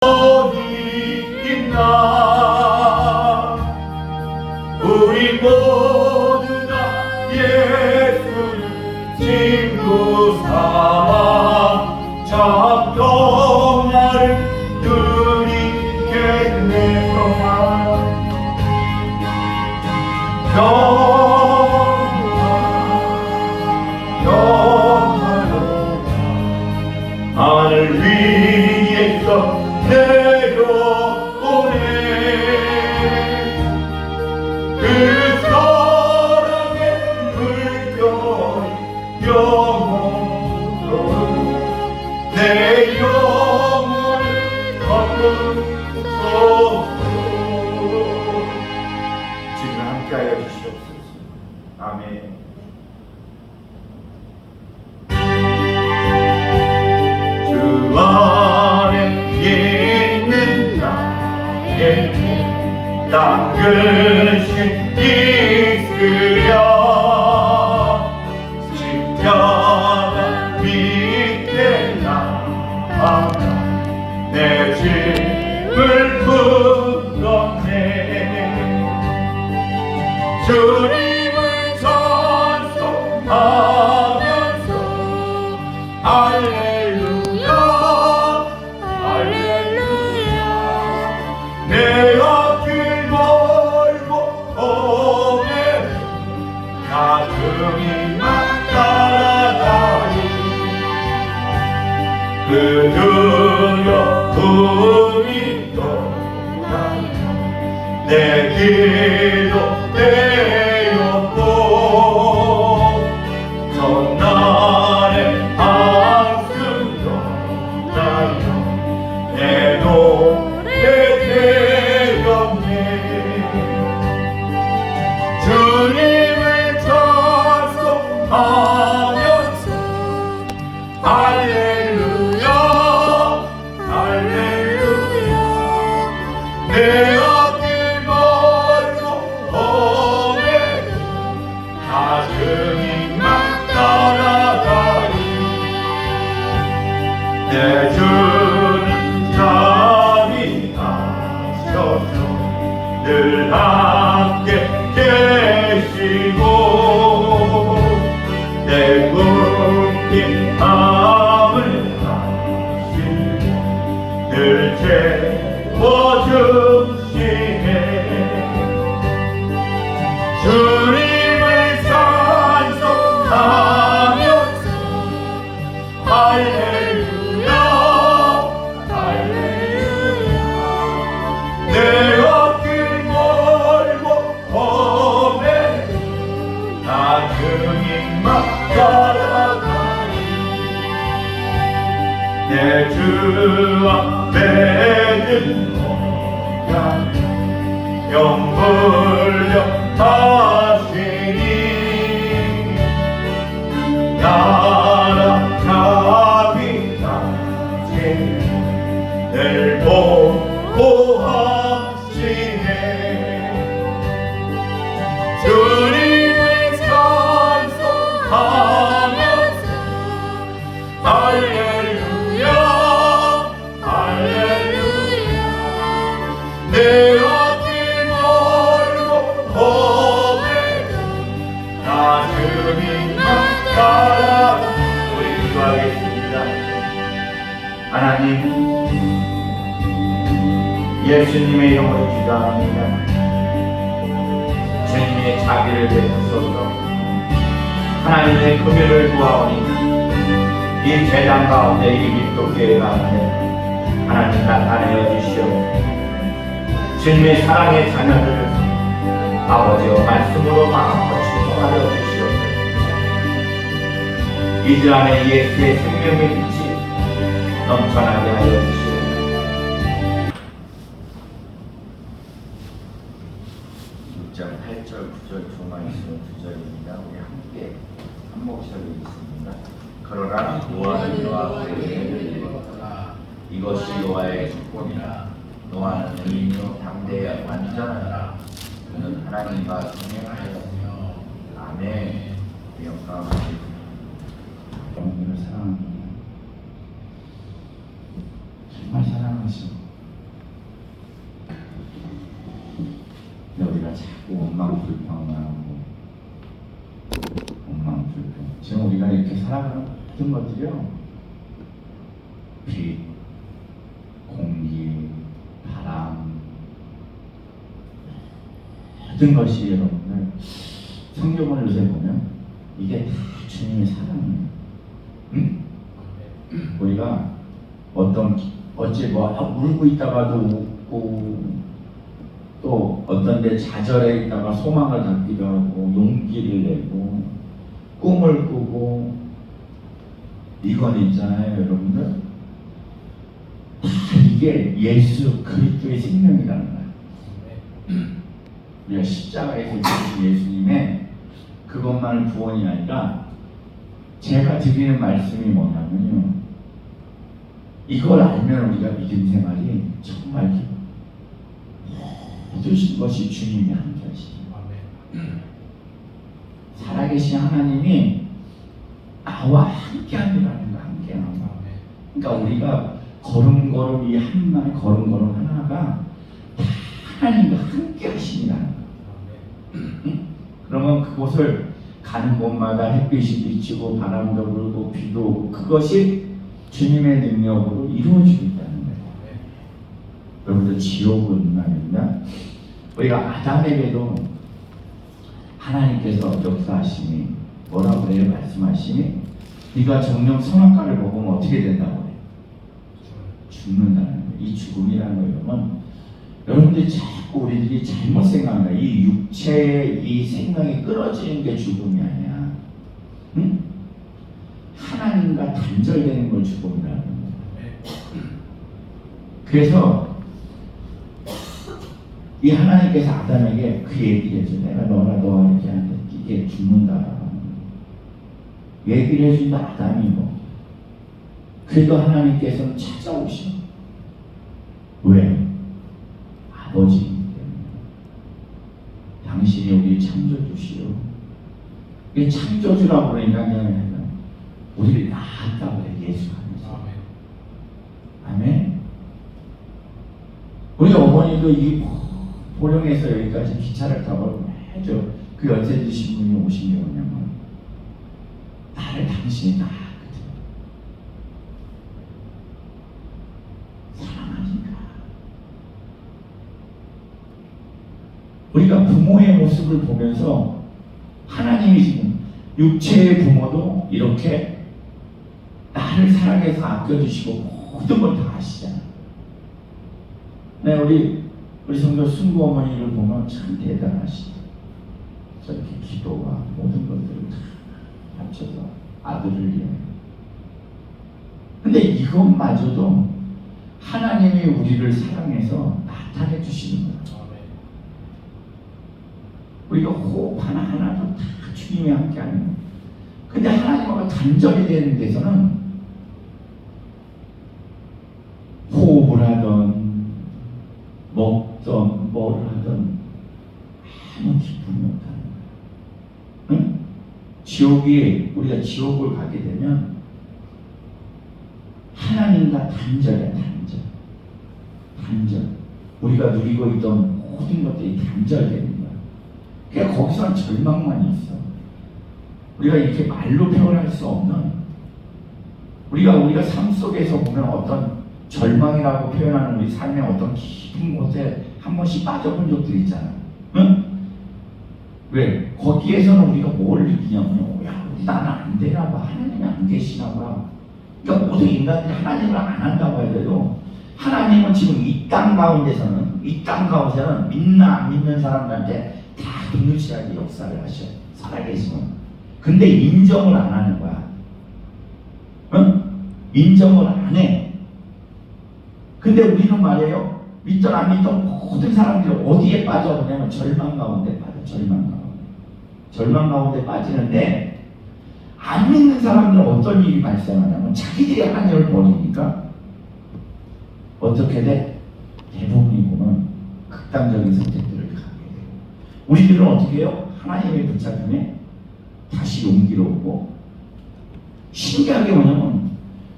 어디 있나. 우리 모두 다 예수를 친구 삼아 잡동아를 누리겠네. 영원한 하늘 위에서 내려오네. 그 사랑의 물결 영원토록 내 영혼을 바꾸소서. 지금 함께하여 주시옵소서. 아멘. 주 안에 있는 나에게 따뜻이 있으랴. 십자가 밑에 나아가 내 짐을 풀었네. 주님을 찬송하면서 할렐루야 할렐루야. 내 앞길 멀고 오매도 나중이 막 따라가리. 그 두려움이 떠나며 내 기도 되었고 전날의 한숨 떠나며 내 노래 되었네. 주님을 찬송하면서 할렐루야 할렐루야. 내 앞길 멀고 오매도 나중이 막 따라가리. 내 주는 자비하셔서 늘 함께 계시고 내 꿈긴 밤을 하시며 늘 채워주시네. 주님을 찬송하면서 할렐루야 할렐루야. 내 앞길 멀고 오매도 나중이 막 따라가리. 내 주 앞에는 영불려 하시니 나라 자비하시 늘 보호하시네. 주님을 찬송하면서 할렐루야 할렐루야. 내 앞길 멀고 오매도 나중이 막 따라가. 우리 기도하겠습니다. 하나님, 예수님의 이름으로 기도합니다. 주님의 자비를 베푸소서. 하나님의 금요를 구하오니 이 재단 가운데 이 기독교회 가운데 하나님 나타내어 주시오. 주님의 사랑의 자녀들 아버지와 말씀으로 마음껏 축복하여 주시옵소서. 이들 안에 예수의 생명의 빛이 넘쳐나게 하여 주시옵소서. 6장 8절 9절 두 말씀 2절입니다. 우리 함께 한 목소리 있습니다. 그러나 노아는 그와 그의 애를 이루었다. 이것이 노아의 조건이라. 노아는 의인이요 담대히 완전하라. 그는 하나님과 동행하였으며. 아멘. 영광합니다. 여러분을 사랑합니다. 정말 사랑하시고 원망불평하고 원망불평. 지금 우리가 이렇게 살아가는 모든 것들이요, 빛, 공기, 바람, 모든 것이 여러분들 성경을 요새 보면 이게 다 주님의 사랑이에요. 응? 우리가 어째 울고 있다가도 웃고, 또 어떤 데 좌절해 있다가 소망을 갖기도 하고 용기를 내고 꿈을 꾸고, 이건 있잖아요 여러분들, 다 이게 예수 그리스도의 생명이라는 거예요. 우리가 십자가에서 죽으신 예수님의 그것만을 구원이 아니라, 제가 드리는 말씀이 뭐냐면요, 이걸 알면 우리가 믿음 생활이 정말 모든 것이 주님이 함께 하시죠. 살아계신 하나님이 나와 함께 함이라는 거, 함께 하는 거. 그러니까 우리가 걸음걸음 이 한 말 걸음걸음 하나가 다 하나님과 함께 하심이라는 거. 그러면 그곳을 가는 곳마다 햇빛이 비치고 바람도 불고 비도 오고, 그것이 주님의 능력으로 이루어지고 있다는 거예요. 여러분들, 지옥은 말입니다, 우리가 아담에게도 하나님께서 역사하시니 뭐라고 그래요? 말씀하시니 네가 정령 선악과를 먹으면 어떻게 된다고 그래요? 죽는다는 거예요. 이 죽음이라는 거는 여러분들이 자꾸 우리들이 잘못 생각합니다. 이 육체의 이 생명이 끊어지는 게 죽음이 아니야. 응? 하나님과 단절되는 걸 죽음이라는 거예요. 그래서 이 하나님께서 아담에게 그 얘기를 해줘. 내가 너와 이렇게 하는데 이게 죽는다 얘기를 해준다. 아담이 뭐. 그래도 하나님께서는 찾아오셔. 왜? 아버지이기 때문에. 당신이 우리 창조주시오. 이 창조주라고 그러니까 그냥 우리를 낳았다고 해. 예수 안에서. 아멘. 우리 어머니도 이 보령에서 여기까지 기차를 타고 매주 그 연세 드신 분이 오신 게 뭐냐면, 나를 당신이 낳았거든. 사랑하니까. 우리가 부모의 모습을 보면서 하나님이 지금 육체의 부모도 이렇게 나를 사랑해서 아껴주시고 모든 걸 다 아시잖아. 네, 우리 성도 순구 어머니를 보면 참 대단하시죠. 저렇게 기도와 모든 것들을 다 합쳐서 아들을 위해. 근데 이것마저도 하나님이 우리를 사랑해서 나타내 주시는 거예요. 우리가 호흡 하나하나도 다 주님이 함께 하는 거예요. 근데 하나님과 단절이 되는 데서는 호흡을 하던 먹던 뭐를 하던 아무 기쁨이 없다는 거예요. 응? 우리가 지옥을 가게 되면 하나님과 단절이야. 단절. 우리가 누리고 있던 모든 것들이 단절되는 거야. 그러니까 거기서는 절망만 있어. 우리가 이렇게 말로 표현할 수 없는, 우리가 삶 속에서 보면 어떤 절망이라고 표현하는 우리 삶의 어떤 깊은 곳에 한 번씩 빠져본 적들이 있잖아. 응? 왜? 거기에서는 우리가 뭘 느끼냐면요, 야, 나는 안 되나 봐. 하나님이 안 계시나 봐. 그러니까 모든 인간들이 하나님을 안 한다고 해도, 하나님은 지금 이 땅 가운데서는 믿나 안 믿는 사람들한테 다 동일시하게 역사를 하셔. 살아계시면. 근데 인정을 안 하는 거야. 응? 인정을 안 해. 근데 우리는 말이에요, 믿던 안 믿던 모든 사람들이 어디에 빠져보냐면 절망 가운데 빠져. 절망 가운데 빠지는데, 안 믿는 사람들은 어떤 일이 발생하냐면 자기들이 하나님을 버리니까 어떻게 돼? 대부분이 보면 극단적인 선택들을 하게 돼요. 우리들은 어떻게 해요? 하나님의 붙잡힘에 다시 용기를 얻고, 신기하게 뭐냐면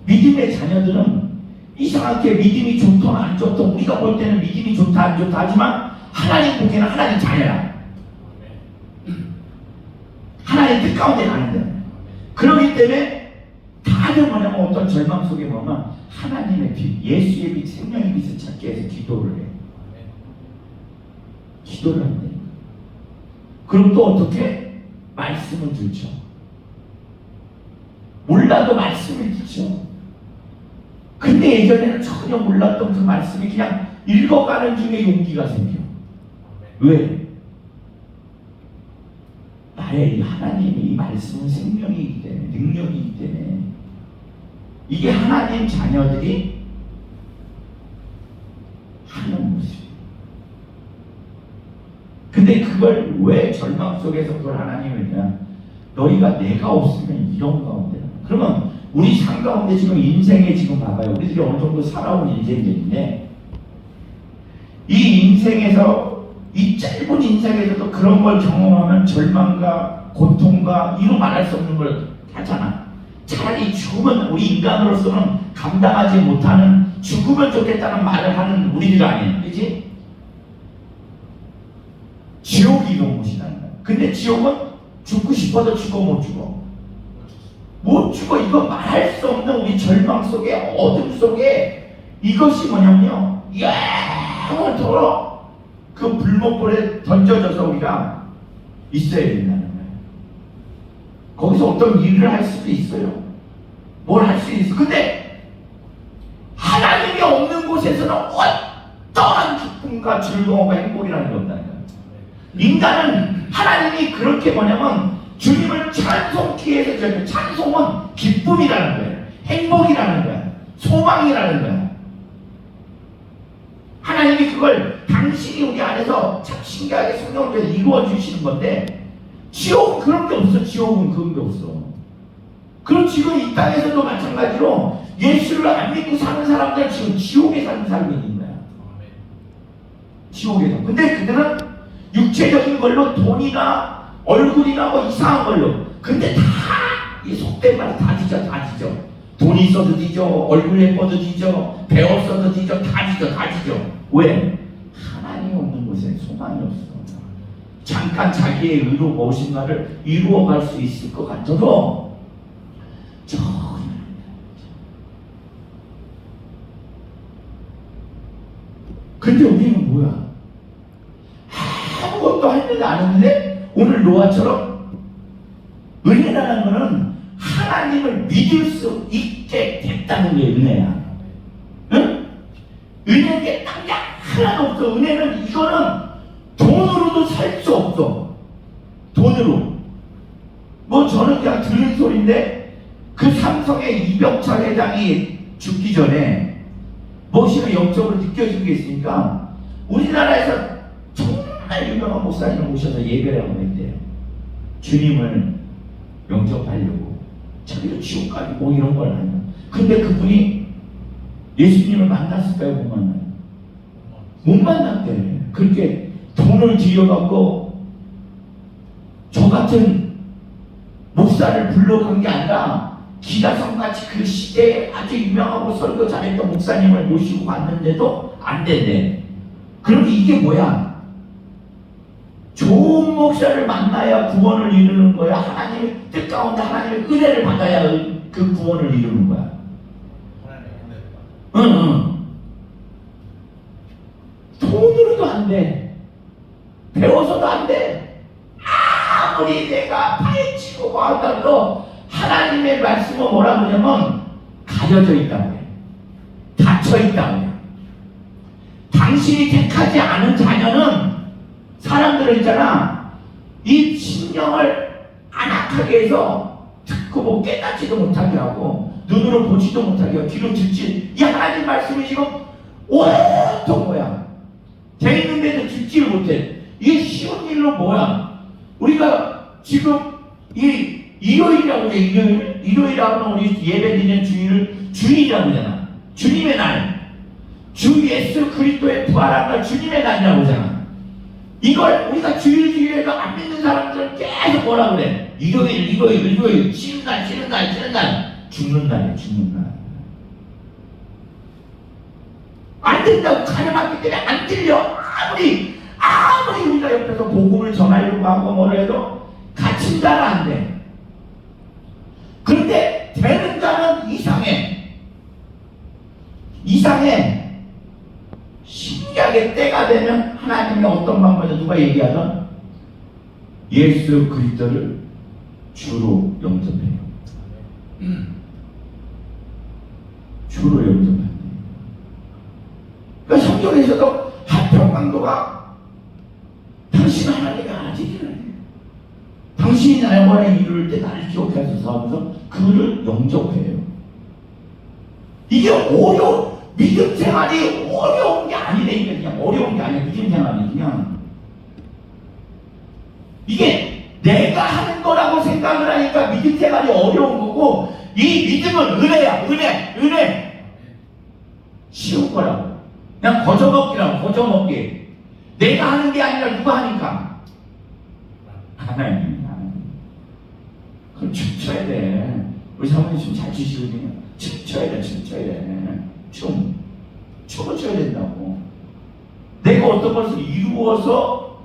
믿음의 자녀들은 이상하게 믿음이 좋든 안 좋든, 우리가 볼 때는 믿음이 좋다 안 좋다 하지만 하나님 보기에는 하나님 자녀야. 하나님 뜻 가운데 가는 거예요. 그렇기 때문에 다들 뭐냐면 어떤 절망 속에 보면 하나님의 빛, 예수의 빛, 생명의 빛을 찾기 위해서 기도를 해요. 기도를 한대요. 그럼 또 어떻게? 말씀을 듣죠. 몰라도 말씀을 듣죠. 근데 예전에는 전혀 몰랐던 그 말씀이 그냥 읽어가는 중에 용기가 생겨. 왜? 나의 이 하나님의 이 말씀은 생명이기 때문에, 능력이기 때문에 이게 하나님 자녀들이 하는 모습이에요. 근데 그걸 왜 절망 속에서 그걸 하나님을 그냥 너희가 내가 없으면 이런 가운데 그러면 우리 삶 가운데 지금 인생에 지금 봐봐요. 우리들이 어느 정도 살아온 인생인데 이 인생에서 이 짧은 인생에서도 그런 걸 경험하면 절망과 고통과 이루 말할 수 없는 걸 하잖아. 차라리 죽으면 우리 인간으로서는 감당하지 못하는 죽으면 좋겠다는 말을 하는 우리들 아니에요. 그렇지? 지옥이 이런 곳이라는 거야. 근데 지옥은 죽고 싶어도 죽어 못 죽어. 못 죽어. 이거 말할 수 없는 우리 절망 속에 어둠 속에 이것이 뭐냐면요. 영원토록 그 불목불에 던져져서 우리가 있어야 된다는 거예요. 거기서 어떤 일을 할 수도 있어요. 뭘 할 수 있어. 근데 하나님이 없는 곳에서는 어떠한 기쁨과 즐거움과 행복이라는 게 없다는 거예요. 인간은 하나님이 그렇게 뭐냐면 주님을 찬송케 해서 저는 찬송은 기쁨이라는 거예요. 행복이라는 거예요. 소망이라는 거예요. 하나님이 그걸 당신이 우리 안에서 참 신기하게 성경을 통해서 이루어 주시는 건데 지옥은 그런 게 없어. 지옥은 그런 게 없어. 그럼 지금 이 땅에서도 마찬가지로 예수를 안 믿고 사는 사람들 지금 지옥에 사는 사람이 있는 거야. 지옥에서. 근데 그들은 육체적인 걸로 돈이나 얼굴이나 뭐 이상한 걸로. 근데 다 이 속된 말 다 뒤져. 다 뒤져. 돈이 있어도 뒤져. 얼굴 예뻐도 뒤져. 배웠어도 뒤져. 다 뒤져. 왜? 하나님이 없는 곳에 소망이 없어. 잠깐 자기의 의로 무엇인가를 이루어갈 수 있을 것 같아도 전혀 근데 우리는 뭐야? 아무것도 할 일 안 했는데 오늘 노아처럼 은혜라는 것은 하나님을 믿을 수 있게 됐다는 게 은혜야. 응? 은혜인 게 딱 하나도 없어. 은혜는 이거는 돈으로도 살 수 없어. 돈으로. 뭐 저는 그냥 들은 소리인데 그 삼성의 이병철 회장이 죽기 전에 무엇이가 영적으로 느껴진 게 있으니까 우리나라에서 정말 유명한 목사님을 모셔서 예배를 하고 있대요. 주님을 영접하려고 자기도 지옥 가기 뭐 이런 걸 하는. 근데 그분이 예수님을 만났을까요? 못 만나요? 못 만났대. 그렇게 돈을 들여갖고 저 같은 목사를 불러간 게 아니라 기라성같이 그 시대에 아주 유명하고 설교 잘했던 목사님을 모시고 갔는데도 안 된대. 그런데 이게 뭐야? 좋은 목사를 만나야 구원을 이루는 거야. 하나님의 뜻 가운데 하나님의 은혜를 받아야 그 구원을 이루는 거야. 응. 돈으로도 안 돼. 배워서도 안 돼. 아무리 내가 파헤치고 한다고 하나님의 말씀은 뭐라 그러냐면 가려져 있다고 해. 닫혀 있다고 해. 당신이 택하지 않은 자녀는 사람들은 있잖아. 이 신령을 안악하게 해서 듣고 뭐 깨닫지도 못하게 하고 눈으로 보지도 못하게 하고 귀로 듣지. 이 하나님 말씀이 지금 온통 뭐야? 돼 있는데도 듣지를 못해. 이게 쉬운 일로 뭐야? 우리가 지금 이 일요일이라고 해. 일요일이라고 하면 우리 예배드리는 주일이라고 하잖아. 주님의 날. 주 예수 그리스도의 부활한 날 주님의 날이라고 하잖아. 이걸 우리가 주일해도 안 믿는 사람들은 계속 뭐라 그래? 일요일, 쉬는 날, 죽는 날이야, 죽는 날. 안 된다고 가려놨기 때문에 안 들려. 아무리 우리가 옆에서 복음을 전하려고 하고 뭐라 해도 같이 갇힌 자는 안 돼. 그런데 되는 자는 이상해. 신기하게 때가 되면 하나님이 어떤 방법에서 누가 얘기하던 예수 그리스도를 주로 영접해요. 주로 영접합니다. 그러니까 성경에서도 한평강도가 당신은 하나님의 아들이라. 당신이 나의 원에 이룰 때 나를 기억하소서 하면서 그를 영접해요. 이게 믿음 생활이 어려운 게 아니라니까. 그냥 어려운 게 아니야. 믿음 생활이 그냥 이게 내가 하는 거라고 생각을 하니까 믿음 생활이 어려운 거고, 이 믿음은 은혜야. 은혜 쉬운 거라고. 그냥 거저먹기. 내가 하는 게 아니라 누가 하니까? 하나님. 그럼 춤춰야 돼. 우리 사모님 춤 잘 추시거든요. 춤춰야 돼. 춤을 춰야 된다고. 내가 어떤 것을 이루어서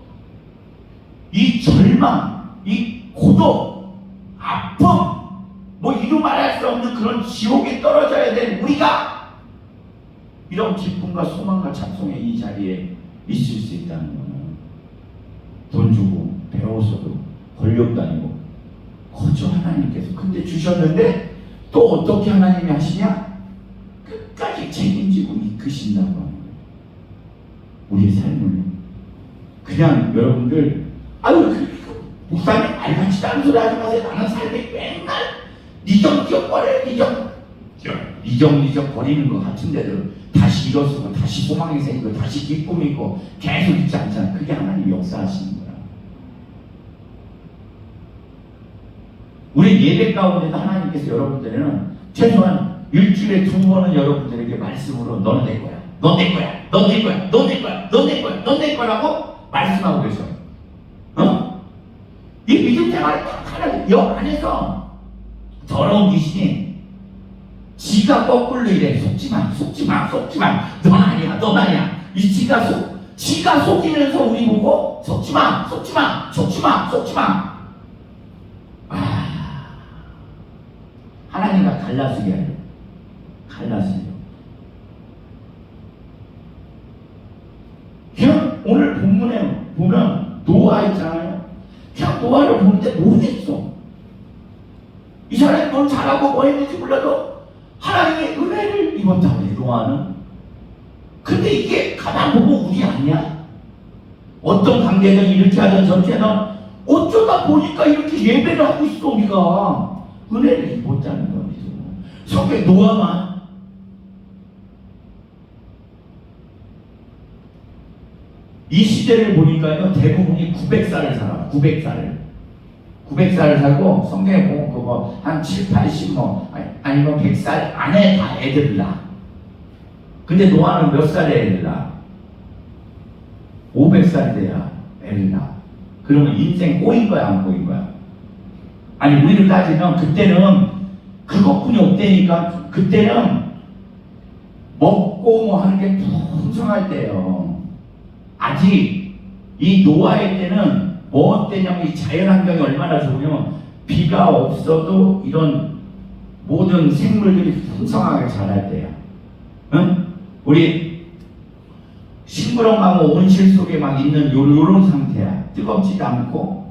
이 절망, 이 고독, 아픔, 뭐 이루 말할 수 없는 그런 지옥에 떨어져야 될 우리가 이런 기쁨과 소망과 찬송의 이 자리에 있을 수 있다는 거는 돈 주고 배워서도 권력도 아니고 거저 하나님께서 근데 주셨는데 또 어떻게 하나님이 하시냐? 끝까지 책임지고 이끄신다고 하는 거예요. 우리의 삶을. 그냥 여러분들 목사님 알같지도 않은 소리 하지 마세요. 나는 삶이 맨날 니정니정거려요. 니정 거리는 것 같은데도 다시 일어서고 다시 소망이 생기고 다시 기쁨이 있고 계속 있지 않잖아요. 그게 하나님 역사하시는 거야. 우리 예배 가운데도 하나님께서 여러분들에는 최소한 일주일에 2번은 여러분들에게 말씀으로 너는 내 거야. 넌 내 거야. 넌 내 거야. 넌 내 거야. 넌 내 거야. 넌 내 거라고 말씀하고 계셔. 이 믿음 생활이 딱 하나, 여 안에서 더러운 귀신이 지가 거꾸로 이래. 속지 마. 넌 아니야. 이 지가 속이면서 우리 보고 속지 마. 하나님과 갈라서게 하려. 그냥 오늘 본문에 보면 노아 있잖아요. 그냥 노아를 보는데 모르겠어. 이 사람이 뭘 잘하고 뭐 했는지 몰라도 하나님의 은혜를 입었다고 해, 노아는. 근데 이게 가만 보면 우리 아니야? 어떤 관계든 이렇게 하든 저렇게 하든 어쩌다 보니까 이렇게 예배를 하고 있어. 우리가 은혜를 입었다는 거죠. 성경 노아만 이 시대를 보니까요 대부분이 900살을 살아. 900살을 살고 성경에 보면 그거 한 7, 80 뭐 아니면 100살 안에 다 애들 낳아. 근데 노아는 몇 살에 애를 낳아? 500살 돼야 애를 낳아. 그러면 인생 꼬인 거야 안 꼬인 거야? 아니 우리를 따지면 그때는 그것뿐이 없다니까. 그때는 먹고 뭐 하는 게 풍성할 때예요. 아직 이 노아의 때는 뭐 때냐면 이 자연환경이 얼마나 좋으면 비가 없어도 이런 모든 생물들이 풍성하게 자랄 때야. 응? 우리 싱그렁하고 온실 속에 막 있는 요런 상태야. 뜨겁지도 않고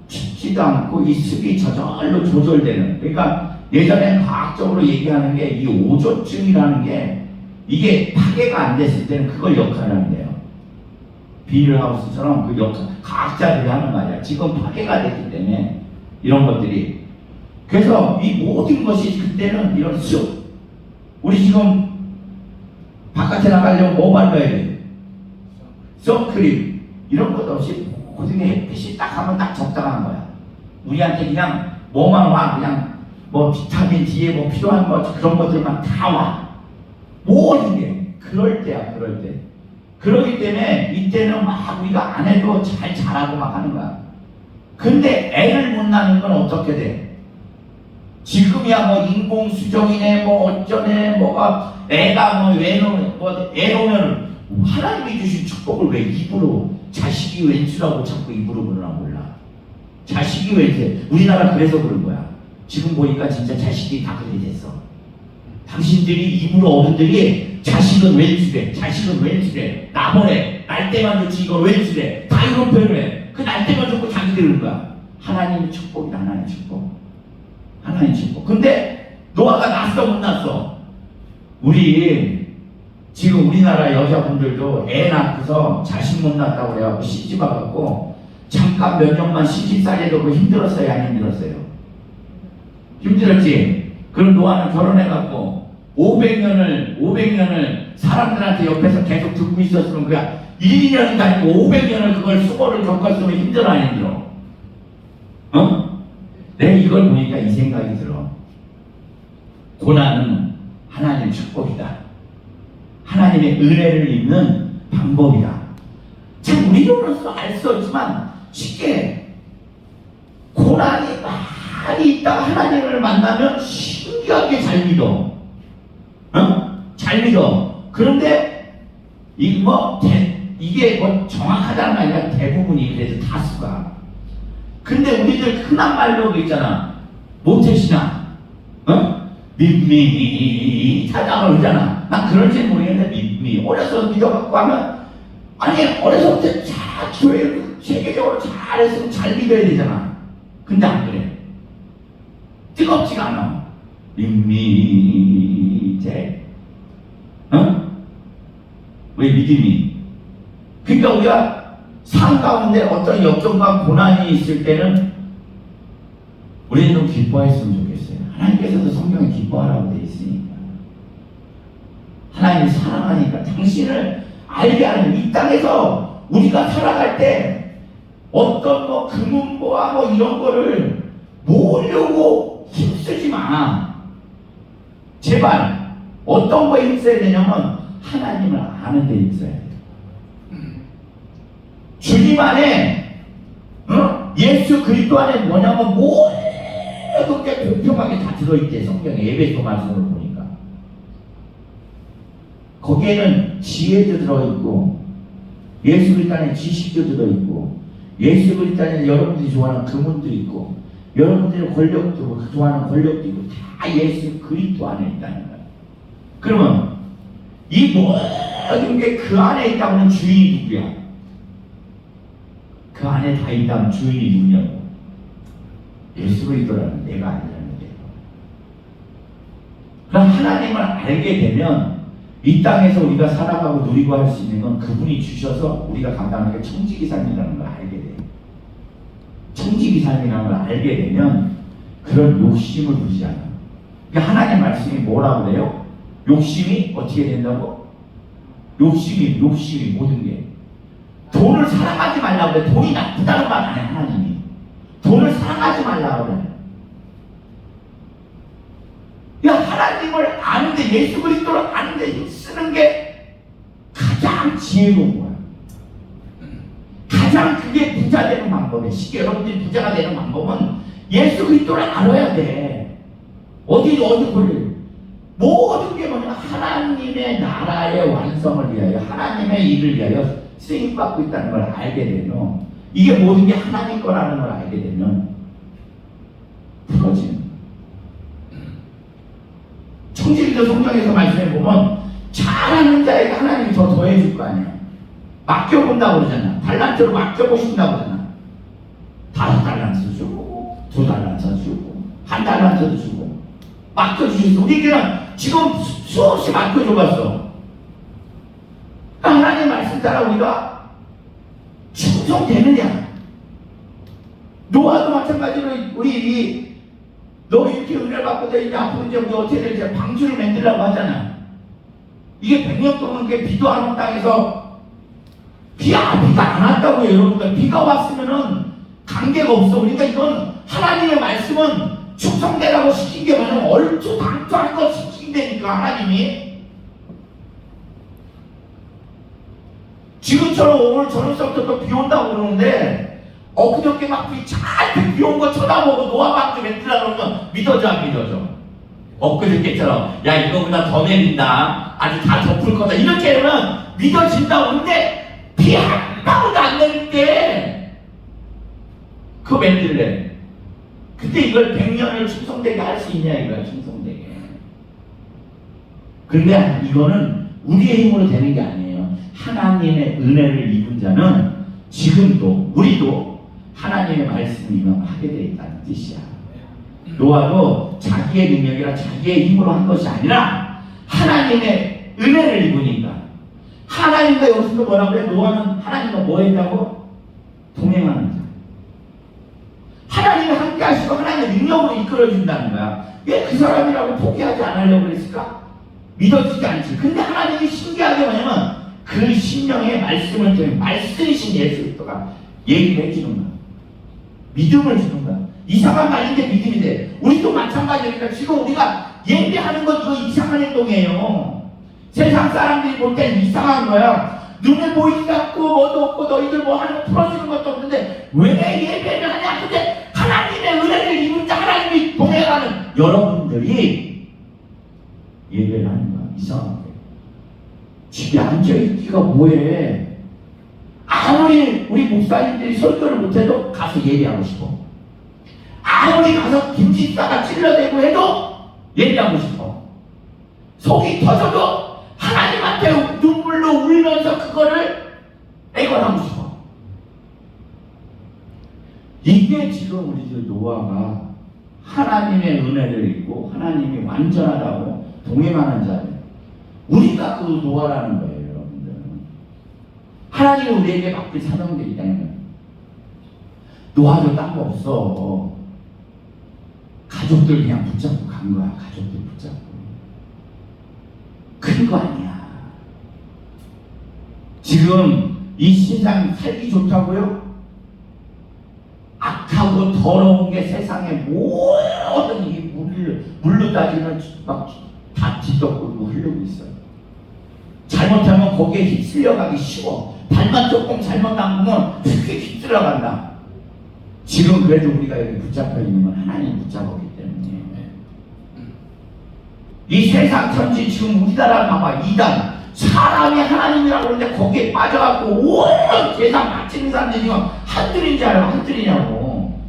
춥지도 않고 이 습이 저절로 조절되는. 그러니까 예전에 과학적으로 얘기하는 게 이 오존층이라는 게 이게 파괴가 안 됐을 때는 그걸 역할을 한대요. 비닐하우스처럼 그 역할, 과학자들이 하는 말이야. 지금 파괴가 됐기 때문에 이런 것들이. 그래서 이 모든 것이 그때는 이런 숲. 우리 지금 바깥에 나가려면 뭐 발라야 돼? 선크림. 이런 것 없이 모든 게 햇빛이 딱 하면 딱 적당한 거야. 우리한테 그냥 뭐만 와. 그냥 뭐 비타민 D에 뭐 필요한 거 그런 것들만 다 와. 모든 게. 그럴 때야. 그러기 때문에 이때는 막 우리가 안 해도 잘 자라고 막 하는 거야. 근데 애를 못 낳는 건 어떻게 돼? 지금이야 뭐 인공수정이네 뭐 어쩌네 뭐가 애가 뭐 애 놓으면 하나님이 주신 축복을 왜 입으로 자식이 왼수라고 자꾸 입으로 그러나 몰라. 자식이 왜 이렇게 우리나라 그래서 그런 거야. 지금 보니까 진짜 자식이 다 그렇게 됐어. 당신들이 입으로 어른들이 자식은 왼수래, 자식은 왼수래, 나보래, 날 때만 좋지 이거 왼수래, 다 이런 표현을 해. 그 날 때만 좋고 자기들이 그런 거야. 하나님의 축복이다. 하나님의 축복. 하나님의 축복. 근데 노아가 났어 못 났어? 우리 지금 우리나라 여자분들도 애 낳고서 자식 못 낳았다고 그래갖고 시집 와갖고 잠깐 몇 년만 시집살이도 그 힘들었어요? 안 힘들었어요? 힘들었지? 그럼 노아는 결혼해갖고 500년을 사람들한테 옆에서 계속 듣고 있었으면 그냥 1, 2년이 아니고 500년을 그걸 수고를 겪었으면 힘들어 안 힘들어? 어? 내가 이걸 보니까 이 생각이 들어. 고난은 하나님의 축복이다. 하나님의 은혜를 입는 방법이다. 참 우리로서 알 수 없지만 쉽게 고난이 많이 있다가 하나님을 만나면 신기하게 잘 믿어. 어? 잘 믿어. 그런데 이게 뭐 정확하다는 게 아니라 대부분이 그래도 다수가. 근데 우리들 흔한 말로 있잖아. 모태신앙. 어? 밋밋하다고 그러잖아. 난 그런지는 모르겠는데 밋밋. 어려서 믿어갖고 하면 아니 어려서부터 잘 교회 세계적으로 잘했으면 잘 믿어야 되잖아. 근데 안 그래. 뜨겁지가 않아. 밋밋해. 어? 왜 믿음이? 그러니까 우리가 삶 가운데 어떤 역경과 고난이 있을 때는 우리는 좀 기뻐했으면 좋겠어요. 하나님께서도 성경에 기뻐하라고 되어 있으니까. 하나님이 사랑하니까 당신을 알게 하는 이 땅에서 우리가 살아갈 때 어떤 뭐 금은보화 뭐 이런 거를 모으려고 힘쓰지 마. 제발 어떤 거에 힘써야 되냐면 하나님을 아는 데 힘써야 돼. 주님 안에 예수 그리스도 안에 뭐냐면 모든 게 공평하게 다 들어있대. 성경에 에베소 말씀을 보니까 거기에는 지혜도 들어있고 예수 그리스도 안에 지식도 들어있고 예수 그리스도 안에 여러분들이 좋아하는 금은도 있고 여러분들의 권력도 좋아하는 권력도 있고 다 예수 그리스도 안에 있다는 거예요. 그러면 이 모든 게 그 안에 있다면 주인이 누구야? 그 안에 다 있다면 주인이 누구냐고? 예수 그리스도라는 내가 아니라는 거예요. 그럼 하나님을 알게 되면 이 땅에서 우리가 살아가고 누리고 할 수 있는 건 그분이 주셔서 우리가 감당하는 게 청지기 삶이라는 걸 알게 돼요. 청지기 삶이라는 걸 알게 되면 그런 욕심을 부리지 않아요. 그러니까 하나님 말씀이 뭐라고 그래요? 욕심이 어떻게 된다고? 욕심이 모든 게 돈을 사랑하지 말라고 그래. 돈이 나쁘다는 말 아니야. 하나님이 돈을 사랑하지 말라고 그래. 야, 하나님을 아는데 예수 그리스도를 아는데 힘쓰는 게 가장 지혜로운 거야. 가장 그게 부자 되는 방법이야. 쉽게 여러분들이 부자가 되는 방법은 예수 그리스도를 알아야 돼. 어디 걸려. 모든 게 뭐냐? 하나님의 나라의 완성을 위하여 하나님의 일을 위하여 쓰임받고 있다는 걸 알게 되면 이게 모든 게 하나님 거라는 걸 알게 되면 풀어지는. 청지기도 성경에서 말씀해 보면 잘하는 자에게 하나님이 더 더해줄 거 아니야. 맡겨본다고 그러잖아. 달란트로 맡겨보신다고 그러잖아. 5달란트 주고 2달란트 주고 1달란트도 주고 맡겨주셨어. 우리는 지금 수없이 맡겨줘봤어. 하나님 말씀 따라 우리가 충성되느냐? 노아도 마찬가지로 너 이렇게 은혜를 받고 이제 앞으로 이제 우리 어떻게 될지 방주를 만들라고 하잖아. 이게 100년 동안 그게 비도 안 온 땅에서 비가 안 왔다고요. 여러분들 비가 왔으면은 관계가 없어. 그러니까 이건 하나님의 말씀은 충성되라고 시킨 게 뭐냐면 얼토당토한 거 시킨다니까 하나님이. 지금처럼 오늘 저녁부터 또 비 온다고 그러는데 엊그저께 막 비 온 거 쳐다보고 노아 방주 멘트라 그러면 믿어져 안 믿어져? 엊그저께처럼 야 이거보다 더 내린다 아주 다 덮을 거다 이렇게 하면 믿어진다고. 근데 비 한 방울도 안 내릴 때 그거 만들래. 근데 이걸 100년을 충성되게 할 수 있냐 이거야, 충성되게. 근데 이거는 우리의 힘으로 되는 게 아니에요. 하나님의 은혜를 입은 자는 지금도 우리도 하나님의 말씀을 임하게 되어 있다는 뜻이야. 노아도 자기의 능력이라 자기의 힘으로 한 것이 아니라 하나님의 은혜를 입으니까. 하나님과 여기서도 뭐라고 그래? 노아는 하나님과 뭐 했다고? 동행하는 자. 하나님이 함께 하시고 하나님의 능력으로 이끌어준다는 거야. 왜 그 사람이라고 포기하지 않으려고 그랬을까? 믿어지지 않지. 근데 하나님이 신기하게 뭐냐면 그 신령의 말씀을 통해 말씀이신 예수 그리스도가 얘기를 해주는 거야. 믿음을 주는 거야. 이상한 말인데 믿음이 돼. 우리도 마찬가지니까 지금 우리가 예배하는 것 이거 이상한 행동이에요. 세상 사람들이 볼 땐 이상한 거야. 눈에 보이지 않고 뭐도 없고 너희들 뭐 하는 거 풀어주는 것도 없는데 왜 예배를 하냐. 근데 하나님의 은혜를 입은 자 하나님이 동행하는 여러분들이 예배를 하는 거야. 이상하게. 집에 앉아있기가 뭐해. 아무리 우리 목사님들이 설교를 못해도 가서 예배하고 싶어. 아무리 가서 김치 싸가 찔러대고 해도 예배하고 싶어. 속이 터져도 하나님한테 눈물로 울면서 그거를 애걸하고 싶어. 이게 지금 우리들 노아가 하나님의 은혜를 입고 하나님이 완전하다고 동행하는 자들. 우리가 그 노아라는 거예요, 여러분들. 하나님이 우리에게 맡길 사명들이 있다는. 노아도 딴 거 없어. 가족들 그냥 붙잡고 간 거야. 가족들 붙잡고. 큰 거 아니야. 지금 이 세상 살기 좋다고요? 악하고 더러운 게 세상에 모든 이 물로 따지면 막 다 뒤덮고 흐르고 있어요. 잘못하면 거기에 휩쓸려가기 쉬워. 발만 조금 잘못 담그면 쉽게 휩쓸려간다. 지금 그래도 우리가 여기 붙잡혀 있는 건 하나님 붙잡았기 때문에. 이 세상 천지 지금 우리나라 봐봐. 이단 사람이 하나님이라고 그러는데 거기에 빠져갖고 온 세상 바치는 사람들이 지금 한둘인 줄 알아요. 한둘이냐고.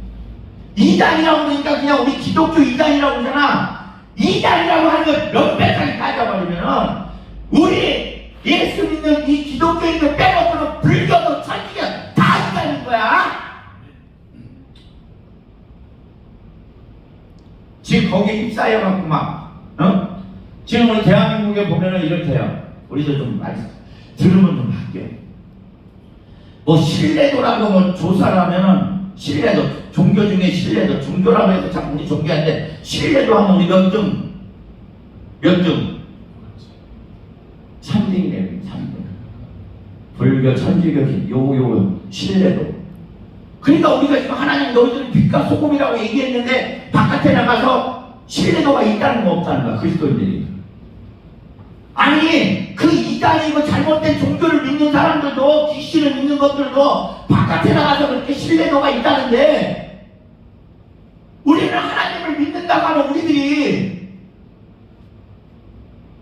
이단이라고 그러니까 그냥 우리 기독교 이단이라고 그러잖아. 이단이라고 하는 걸 몇백까지 따져버리면은 우리 예수 믿는 이 기독교인들 빼놓고는 불교도 천주교 다 이단인 거야. 지금 거기에 휩싸여갖고 막 지금 우리 대한민국에 보면은 이렇대요. 우리도 좀 많이 들으면 좀 바뀌어. 뭐 신뢰도라고 뭐 조사를 하면은 신뢰도 종교 중에 신뢰도 종교라고 해서 자꾸 우리 종교한데 신뢰도 하면 우리 몇 등? 몇 등? 3등이래요. 3등. 불교, 천주교, 요 신뢰도. 그러니까 우리가 지금 하나님 너희들은 빛과 소금이라고 얘기했는데 바깥에 나가서 신뢰도가 있다는 거 없다는 거야. 그리스도인들이. 아니 그 이단이고 잘못된 종교를 믿는 사람들도 귀신을 믿는 것들도 바깥에 나가서 그렇게 신뢰도가 있다는데 우리는 하나님을 믿는다고 하면 우리들이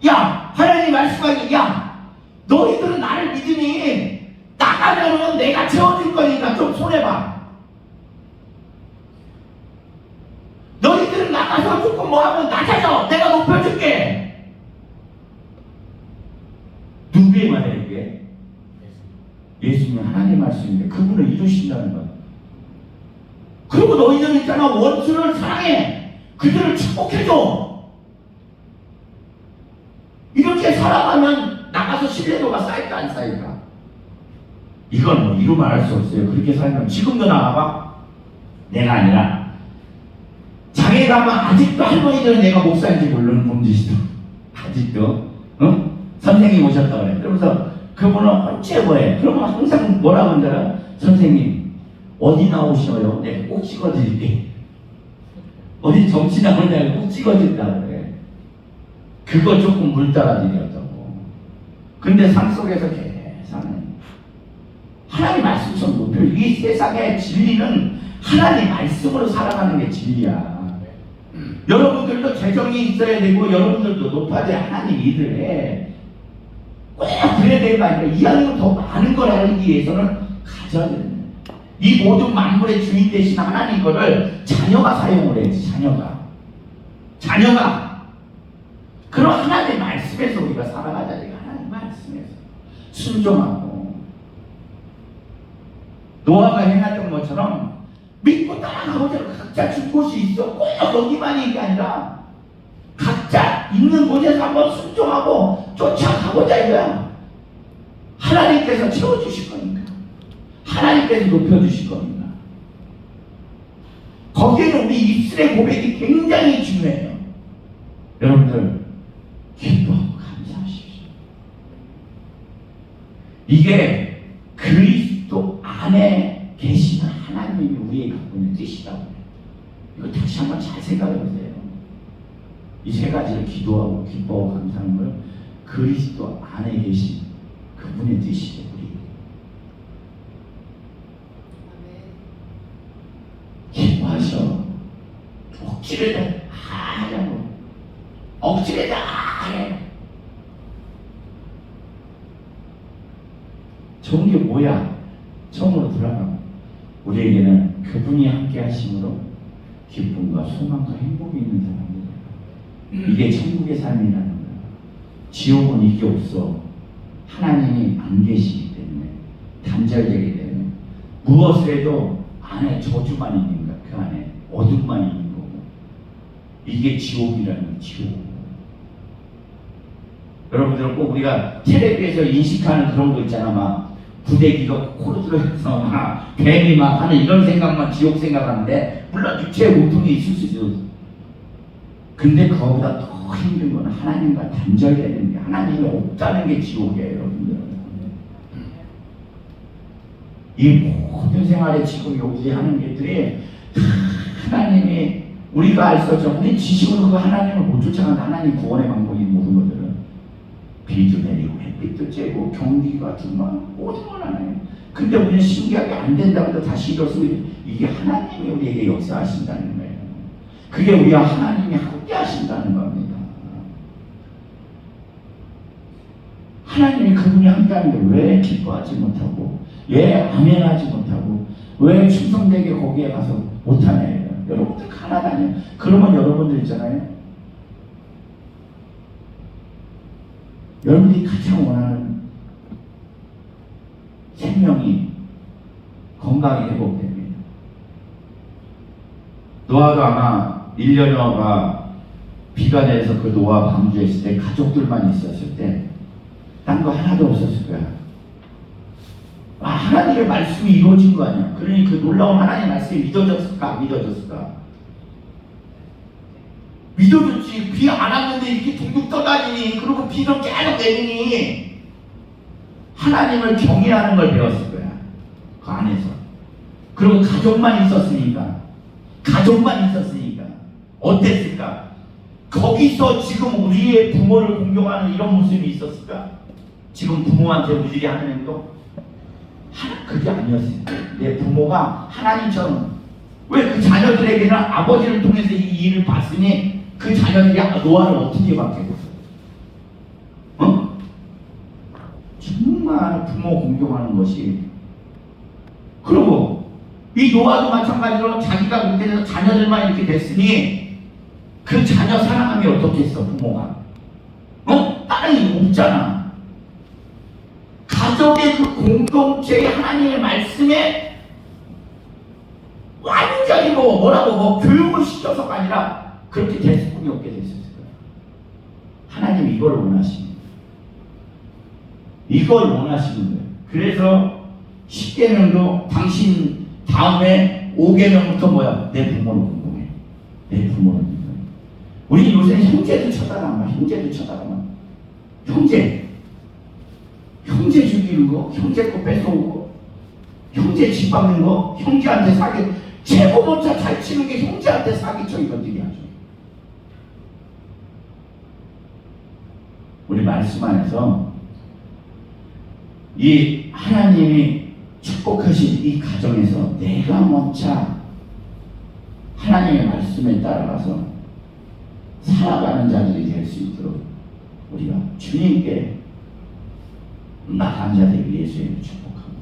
야 하나님 말씀하기 야 너희들은 나를 믿으니 나가면은 내가 채워줄 거니까 좀 손해봐. 너희들은 나가서 조금 뭐 하면 낮아져 내가 높여줄게. 누구의 말이야 이게? 예수님은 하나님 말씀인데 그분을 이루신다는 거야. 그리고 너희들 있잖아 원수를 사랑해. 그들을 축복해줘. 이렇게 살아가면 나가서 신뢰도가 쌓일까 안 쌓일까? 이건 뭐 이루 말할 수 없어요. 그렇게 살면 지금도 나가봐. 내가 아니라 장에 가면 아직도 할머니들은 내가 목사인지 모르는 분들이시죠. 아직도 선생님 오셨다 그래. 그러면서 그분은 언제 뭐해? 그러면 항상 뭐라고 한다라? 선생님 어디 나오셔요? 내가 꼭 찍어드릴게. 어디 정치 나오냐고 꼭 찍어준다 그래. 그거 조금 물따라들이었다고. 근데 산속에서 계산은 하나님 말씀처럼 높여. 이 세상의 진리는 하나님 말씀으로 살아가는 게 진리야. 여러분들도 재정이 있어야 되고 여러분들도 높아져야 하나님 일을 해. 꼭 그래야 되는 거 아니라 이왕이면 더 많은 걸 알기 위해서는 가져야 되는 거야. 이 모든 만물의 주인 되신 하나님 거를 자녀가 사용을 해야지. 자녀가 그런 하나님의 말씀에서 우리가 살아가자. 하나님 말씀에서 순종하고 노아가 행했던 것처럼 믿고 따라가보자. 각자 줄 곳이 있어. 꼭 여기만 있는 게 아니라 각자 있는 곳에서 한번 순종하고 쫓아가보자 이거야. 하나님께서 채워주실 거니까. 하나님께서 높여주실 거니까. 거기에는 우리 입술의 고백이 굉장히 중요해요. 여러분들 기도하고 감사하십시오. 이게 그리스도 안에 계시는 하나님이 우리의 갖고 있는 뜻이라고 해요. 이거 다시 한번 잘 생각해 보세요. 이 세 가지를 기도하고 기뻐하고 감사하는 걸 그리스도 안에 계신 그분의 뜻이에요. 우리 기뻐하셔. 억지를 하려고 억지를 다 해. 좋은 게 뭐야? 처음으로 돌아가고 우리에게는 그분이 함께 하심으로 기쁨과 소망과 행복이 있는 사람이에요. 이게 천국의 삶이라는 거야. 지옥은 이게 없어. 하나님이 안 계시기 때문에, 단절되기 때문에 무엇을 해도 안에 저주만 있는 거야. 그 안에 어둠만 있는 거고. 이게 지옥이라는 거야. 지옥. 여러분들은 꼭 우리가 텔레비에서 인식하는 그런 거 있잖아. 막 구데기가 코로 들어가서 막 뱀이 막 하는 이런 생각만 지옥 생각하는데, 물론 육체의 고통이 있을 수 있어. 근데 그거보다 더 힘든 건 하나님과 단절되는 게, 하나님이 없다는 게 지옥이에요. 여러분들. 이 모든 생활에 지금 여기 하는 것들이 하나님이, 우리가 알 수 없죠. 우리 지식으로 그 하나님을 못 쫓아가는데 하나님 구원의 방법이 모든 것들은 비도 내리고 햇빛도 쬐고 경기가 주만 모든 걸 하나요. 근데 우리는 신기하게 안 된다고 해도 다시 일어서고, 이게 하나님이 우리에게 역사하신다는 거예요. 그게 우리와 하나님이 함께 하신다는 겁니다. 하나님이 그분이 함께 하는데 왜 기뻐하지 못하고, 왜 아멘하지 못하고, 왜 충성되게 거기에 가서 못하냐. 여러분들 가난하냐. 그러면 여러분들 있잖아요, 여러분들이 가장 원하는 생명이 건강이 회복됩니다. 노아도 아마 1년여가 비가 내려서 그 노아 방주했을 때 가족들만 있었을 때 딴 거 하나도 없었을 거야. 하나님의 말씀이 이루어진 거 아니야. 그러니 그 놀라운 하나님의 말씀이 믿어졌을까? 안 믿어졌을까? 믿어졌지. 비 안 왔는데 이렇게 둥둥 떠다니니, 그리고 비는 계속 내리니 하나님을 경외하는 걸 배웠을 거야. 그 안에서. 그리고 가족만 있었으니까 어땠을까? 거기서 지금 우리의 부모를 공경하는 이런 모습이 있었을까? 지금 부모한테 우리들이 하는 행동, 그게 아니었을 거야. 내 부모가 하나님처럼, 왜 그 자녀들에게는 아버지를 통해서 이 일을 봤으니 그 자녀들이 노아를 어떻게 받게 됐어? 정말 부모 공경하는 것이. 그리고 이 노아도 마찬가지로 자기가 그렇게 돼서 자녀들만 이렇게 됐으니 그 자녀 사랑함이 어떻겠어, 부모가? 다른 게 없잖아. 가족의 그 공동체의 하나님의 말씀에 완전히 뭐라고 교육을 시켜서가 아니라 그렇게 될 수밖에 없게 됐었을 거예요. 하나님이 이걸 원하시는 거예요. 그래서 10계명도 당신 다음에 5계명부터 뭐야? 내 부모를 궁금해. 내 부모를 궁금해. 우리 요새 형제도 쳐다보면 형제 죽이는 거, 형제 거 뺏어오고, 형제 집 박는 거, 형제한테 사기, 최고 먼저 잘 치는 게 형제한테 사기쳐. 이것들이 아주. 우리 말씀 안에서 이 하나님이 축복하신 이 가정에서 내가 먼저 하나님의 말씀에 따라가서 살아가는 자들이 될 수 있도록 우리가 주님께 나간 자들을 예수님을 축복합니다.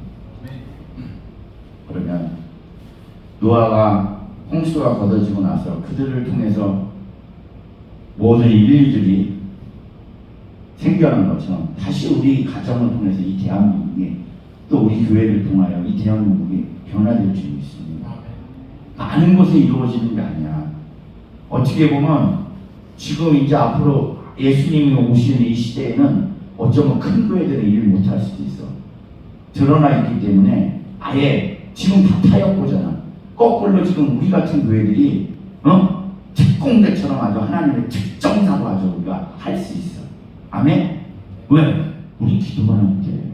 그러면 노아가 홍수가 걷어지고 나서 그들을 통해서 모든 인류들이 생겨난 것처럼 다시 우리 가정을 통해서 이 대한민국이 또 우리 교회를 통하여 이 대한민국이 변화될 줄 믿습니다. 많은 것이 이루어지는 게 아니야. 어떻게 보면 지금 이제 앞으로 예수님이 오시는 이 시대에는 어쩌면 큰 교회들은 일을 못할 수도 있어. 드러나 있기 때문에 아예 지금 다 타협보잖아. 거꾸로 지금 우리 같은 교회들이 특공대처럼 아주 하나님의 특정사로 아주 우리가 할 수 있어. 아멘? 왜? 우리 기도만 하면 돼.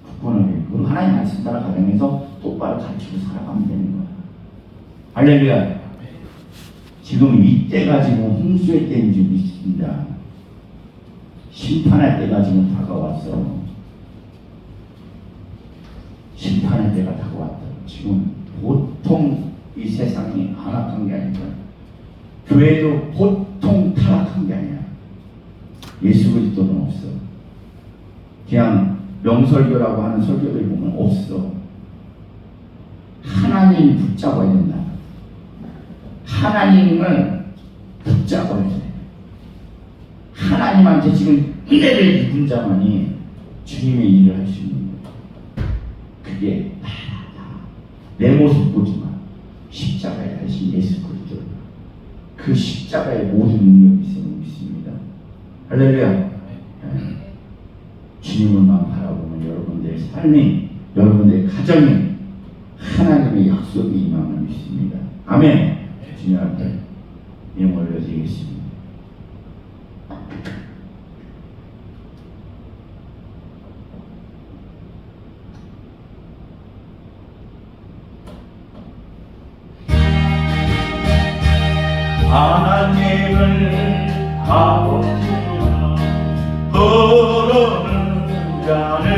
굳건하게. 그리고 하나님 말씀 따라 가정에서 똑바로 가르치고 살아가면 되는 거야. 할렐루야. 지금 이때가 지금 홍수의 때인 줄 믿습니다. 심판의 때가 지금 다가왔어. 심판의 때가 다가왔다. 지금 보통 이 세상이 안악한 게 아니라 교회도 보통 타락한 게 아니야. 예수 그리스도는 없어. 그냥 명설교라고 하는 설교들 보면 없어. 하나님이 붙잡아야 된다. 하나님을 붙잡아야 돼. 하나님한테 지금 은혜를 입은 자만이 주님의 일을 할 수 있는 거야. 그게 내 모습 보지 마. 십자가에 달리신 예수 그리스도. 그 십자가에 모든 능력이 있음을 믿습니다. 할렐루야. 주님을만 바라보면 여러분들의 삶이, 여러분들의 가정이 하나님의 약속이 임함을 믿습니다. 아멘. 주님 앞에 예물 올려드리겠습니다. 하나님을 아버지라 부르는 자는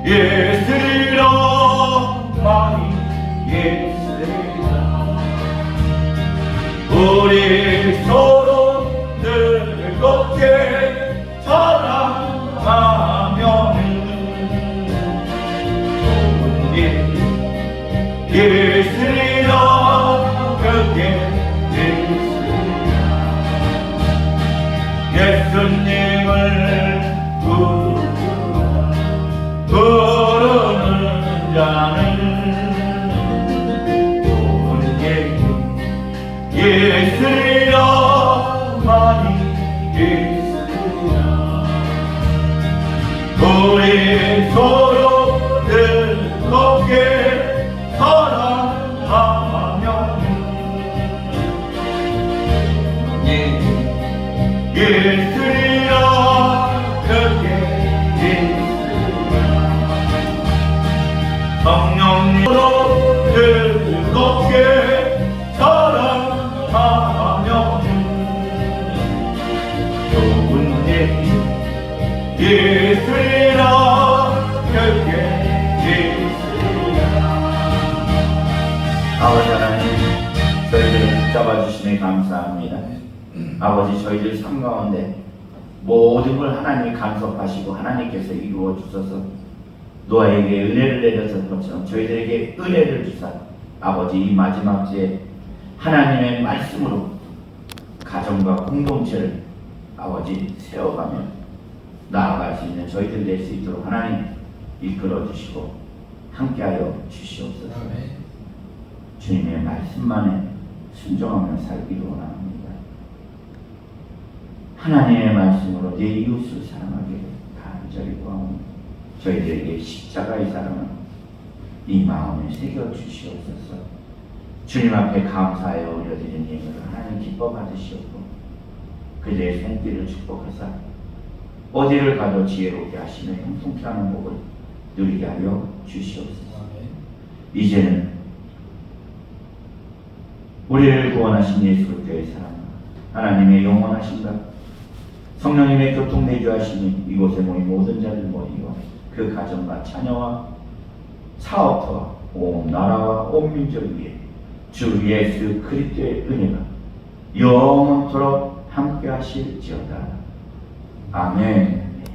예수리라 많이 예수리라 우리 서로 즐겁게 사랑하면은 예수리라 그게 예수님을 부르는 자는 예수리라 많이 예수리라 우리 서로 즐겁게 사랑하며 예수리라 그게 예수리라 성령으로 즐겁게 사랑하며 좋은 일 예수리라 그게 예수리라 아버지 하나님 저희들을 붙잡아 주시니 감사합니다. 아버지 저희들 삶 가운데 모든 걸 하나님이 간섭하시고 하나님께서 이루어 주셔서 노아에게 은혜를 내렸던 것처럼 저희들에게 은혜를 주사 아버지 이 마지막 주에 하나님의 말씀으로 가정과 공동체를 아버지 세워가며 나아갈 수 있는 저희들 될 수 있도록 하나님 이끌어 주시고 함께하여 주시옵소서. 주님의 말씀만에 순종하며 살기를 원합니다. 하나님의 말씀으로 내 이웃을 사랑하기를 간절히 구하오니 저희들에게 십자가의 사랑을 이 마음에 새겨 주시옵소서. 주님 앞에 감사하여 올려드린 예물을 하나님 기뻐 받으시옵고 그들의 손길을 축복하사 어디를 가도 지혜롭게 하시며 형통케 하는 복을 누리게 하여 주시옵소서. 이제는 우리를 구원하신 예수 그리스도의 사랑, 하나님의 영원하신가, 성령님의 교통 내주하시니 이곳에 모인 모든 자들 모이와 그 가정과 자녀와 사업터와 온 나라와 온 민족 위에 주 예수 그리스도의 은혜가 영원토록 함께 하실지어다. 아멘.